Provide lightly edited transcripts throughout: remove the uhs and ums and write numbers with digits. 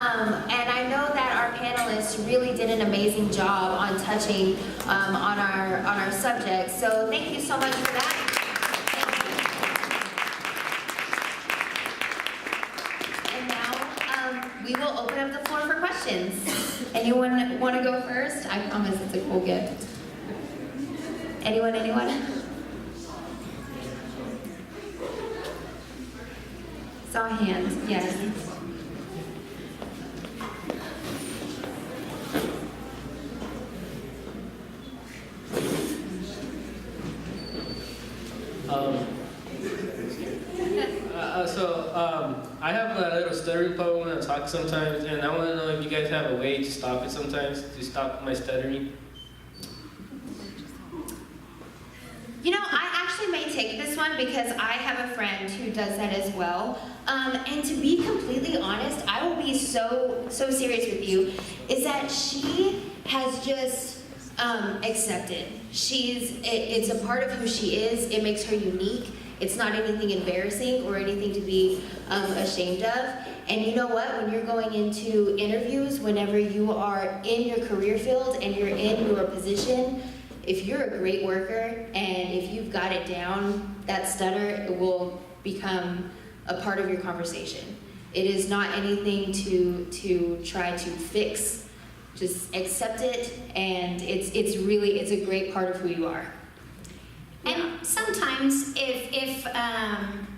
And I know that our panelists really did an amazing job on touching on our subject. So thank you so much for that. And now we will open up the floor for questions. Anyone want to go first? I promise it's a cool gift. Anyone? Saw hands, yes. I have a little stuttering problem when I talk sometimes, and I want to know if you guys have a way to stop it sometimes, to stop my stuttering. You know, I actually may take this one because I have a friend who does that as well. And to be completely honest, I will be so serious with you, is that she has just accepted. It's a part of who she is. It makes her unique. It's not anything embarrassing or anything to be ashamed of. And you know what? When you're going into interviews, whenever you are in your career field and you're in your position, if you're a great worker and if you've got it down, that stutter, it will become a part of your conversation. It is not anything to try to fix. Just accept it, and it's a great part of who you are. And sometimes if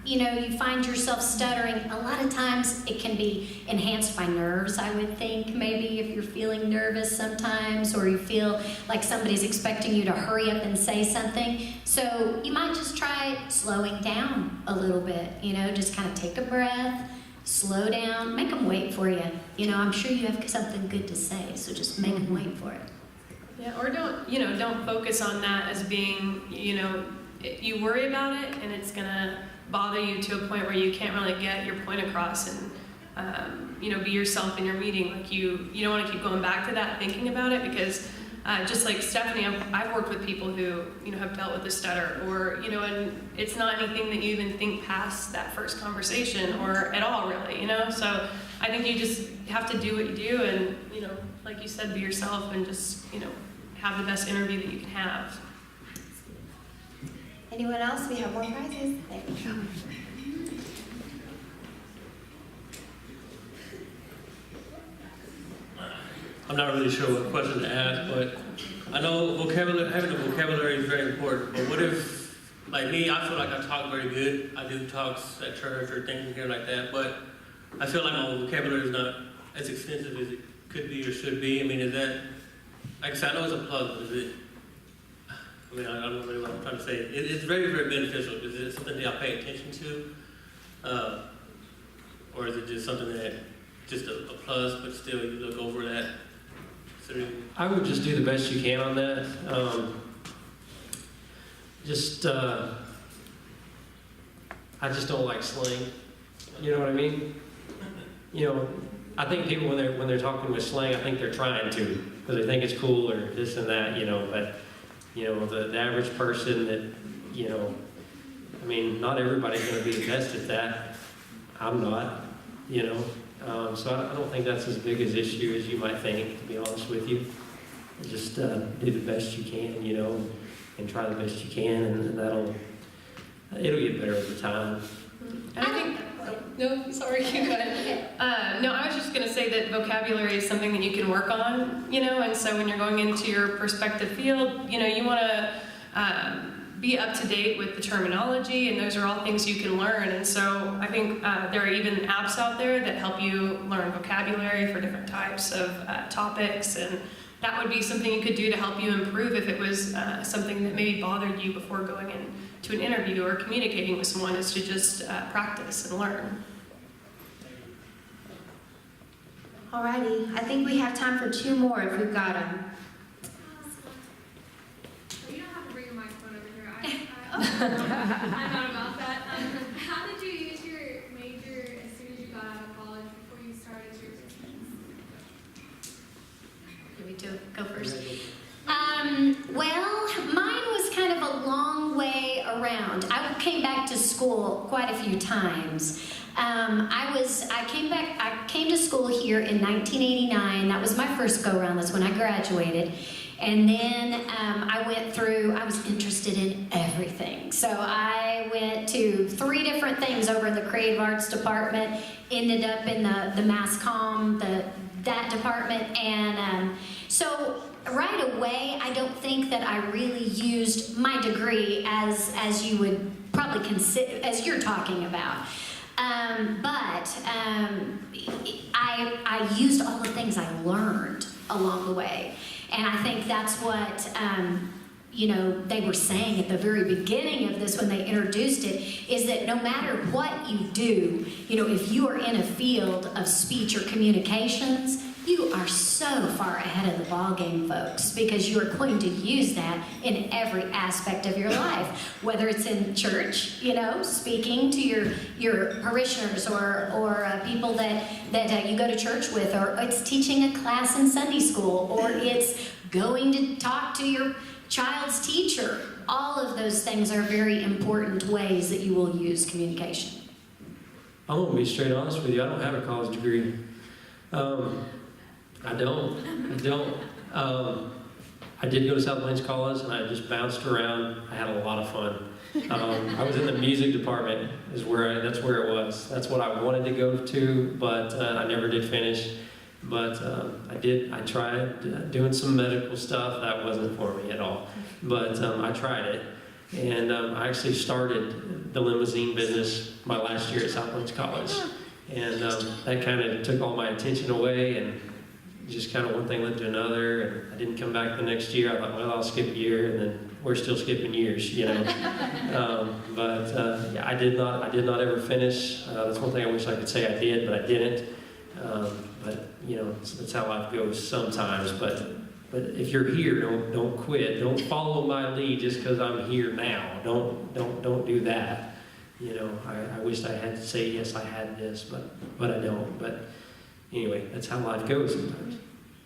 you find yourself stuttering, a lot of times it can be enhanced by nerves, I would think. Maybe if you're feeling nervous sometimes, or you feel like somebody's expecting you to hurry up and say something. So you might just try slowing down a little bit, just kind of take a breath, slow down, make them wait for you. I'm sure you have something good to say, so just make them wait for it. Yeah, or don't focus on that as being, you worry about it and it's gonna bother you to a point where you can't really get your point across and, be yourself in your meeting. Like you don't want to keep going back to that, thinking about it, because just like Stephanie, I've worked with people who, have dealt with the stutter, or, and it's not anything that you even think past that first conversation or at all really, so I think you just have to do what you do and, like you said, be yourself and just, have the best interview that you can have. Anyone else? We have more prizes. There we go. I'm not really sure what question to ask, but I know having a vocabulary is very important. But what if, like me, I feel like I talk very good. I do talks at church or things in here like that, but I feel like my vocabulary is not as extensive as it could be or should be. I mean, is that, like I said, I know it's a plus, but is it, I don't know really what I'm trying to say. It's very, very beneficial. Is it something that I pay attention to? Or is it just something that, just a plus, but still you look over that? I would just do the best you can on that. I just don't like slang. You know what I mean? I think people when they're talking with slang, I think they're trying to, because they think it's cool or this and that. But the average person that not everybody's going to be the best at that. I'm not. So I don't think that's as big as issue as you might think, to be honest with you. Just do the best you can, and try the best you can, and it'll get better over time. And I think, no, sorry, you go ahead. No, I was just going to say that vocabulary is something that you can work on, and so when you're going into your prospective field, you want to be up to date with the terminology, and those are all things you can learn. And so I think there are even apps out there that help you learn vocabulary for different types of topics, and that would be something you could do to help you improve if it was something that maybe bothered you before going into an interview or communicating with someone, is to just practice and learn. Alrighty, I think we have time for two more if we've got them. You don't have to bring your microphone over here. I'm not about that. How did you use your major as soon as you got out of college before you started your business? Can we go first? Well, mine was kind of a long way around. I came back to school quite a few times. I came to school here in 1989. That was my first go-around. That's when I graduated. And then I was interested in everything. So I went to 3 different things over in the Creative Arts department, ended up in the Mass Comm, that department. And so right away, I don't think that I really used my degree as you would probably consider, as you're talking about. I used all the things I learned along the way. And I think that's what, they were saying at the very beginning of this when they introduced it, is that no matter what you do, if you are in a field of speech or communications, you are so far ahead of the ballgame, folks, because you are going to use that in every aspect of your life, whether it's in church, speaking to your parishioners or people that you go to church with, or it's teaching a class in Sunday school, or it's going to talk to your child's teacher. All of those things are very important ways that you will use communication. I'm going to be straight honest with you. I don't have a college degree. I don't. I did go to South Plains College, and I just bounced around. I had a lot of fun. I was in the music department. That's where it was. That's what I wanted to go to, but I never did finish. But I tried doing some medical stuff. That wasn't for me at all. But I tried it, and I actually started the limousine business my last year at South Plains College, and that kind of took all my attention away, and just kind of one thing led to another, and I didn't come back the next year. I thought, well, I'll skip a year, and then we're still skipping years, Yeah, I did not ever finish. That's one thing I wish I could say I did, but I didn't. That's how life goes sometimes. But if you're here, don't quit. Don't follow my lead just because I'm here now. Don't do that. I wished I had to say yes, I had this, but I don't. But anyway, that's how life goes sometimes.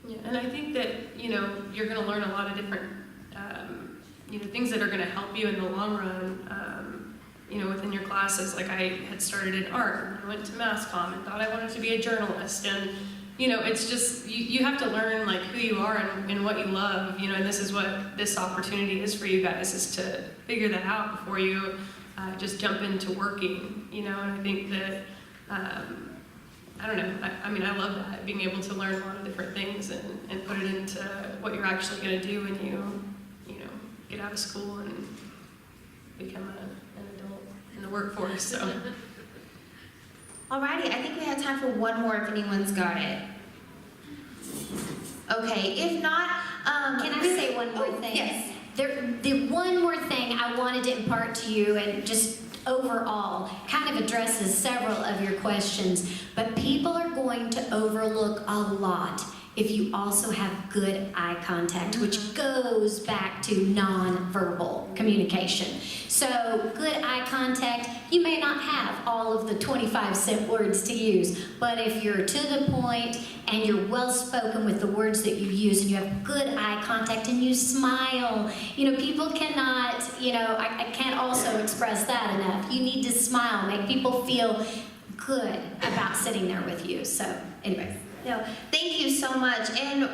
Yeah, and I think that, you're going to learn a lot of different, things that are going to help you in the long run, within your classes. Like I had started in art, and I went to Mass Comm and thought I wanted to be a journalist. And, it's just, you have to learn like who you are and what you love, and this is what this opportunity is for you guys, is to figure that out before you just jump into working, and I think that, I don't know. I love that, being able to learn a lot of different things and put it into what you're actually going to do when you get out of school and become an adult in the workforce. So. Alrighty, I think we have time for one more if anyone's got it. Okay, if not, Can I say one more thing? Yes. The one more thing I wanted to impart to you, and just overall kind of addresses several of your questions, but people are going to overlook a lot if you also have good eye contact, which goes back to nonverbal communication. So good eye contact, you may not have all of the 25-cent words to use, but if you're to the point and you're well-spoken with the words that you use, and you have good eye contact and you smile, people cannot, I can't also express that enough. You need to smile, make people feel good about sitting there with you. So anyway. No, thank you so much. And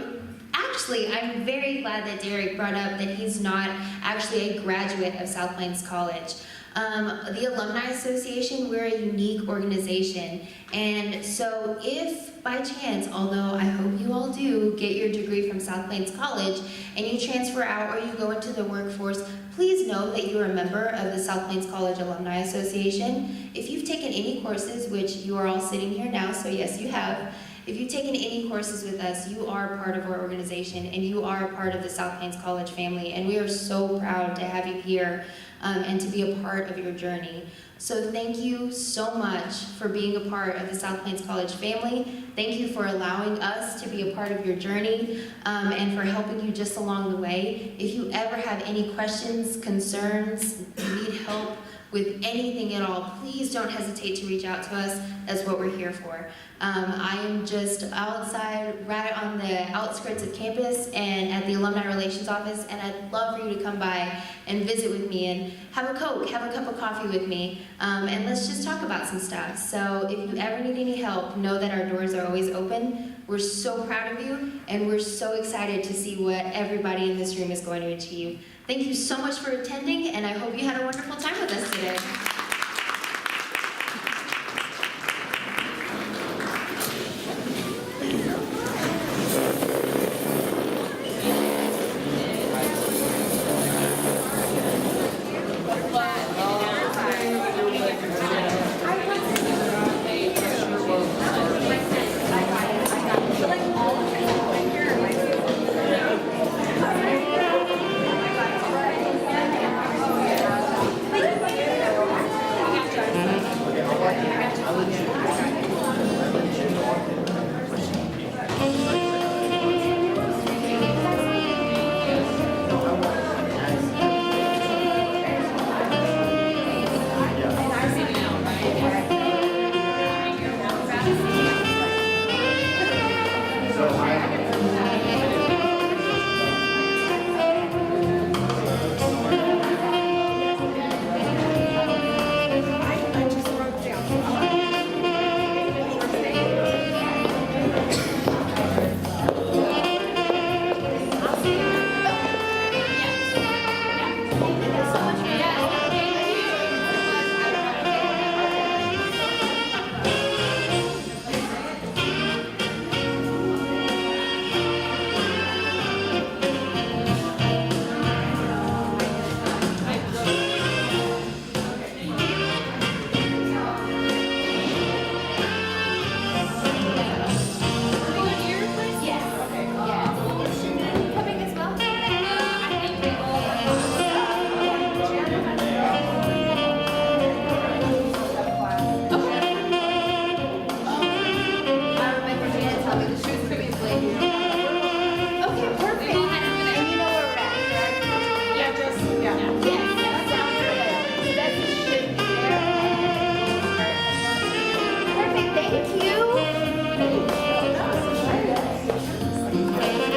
actually, I'm very glad that Derek brought up that he's not actually a graduate of South Plains College. The Alumni Association, we're a unique organization. And so if by chance, although I hope you all do get your degree from South Plains College and you transfer out or you go into the workforce, please know that you're a member of the South Plains College Alumni Association. If you've taken any courses, which you are all sitting here now, so yes, you have. If you've taken any courses with us, you are part of our organization and you are a part of the South Plains College family, and we are so proud to have you here and to be a part of your journey. So thank you so much for being a part of the South Plains College family. Thank you for allowing us to be a part of your journey and for helping you just along the way. If you ever have any questions, concerns, need help, with anything at all, please don't hesitate to reach out to us. That's what we're here for. I am just outside, right on the outskirts of campus and at the Alumni Relations Office, and I'd love for you to come by and visit with me and have a Coke, have a cup of coffee with me, and let's just talk about some stuff. So if you ever need any help, know that our doors are always open. We're so proud of you, and we're so excited to see what everybody in this room is going to achieve. Thank you so much for attending, and I hope you had a wonderful time with us today.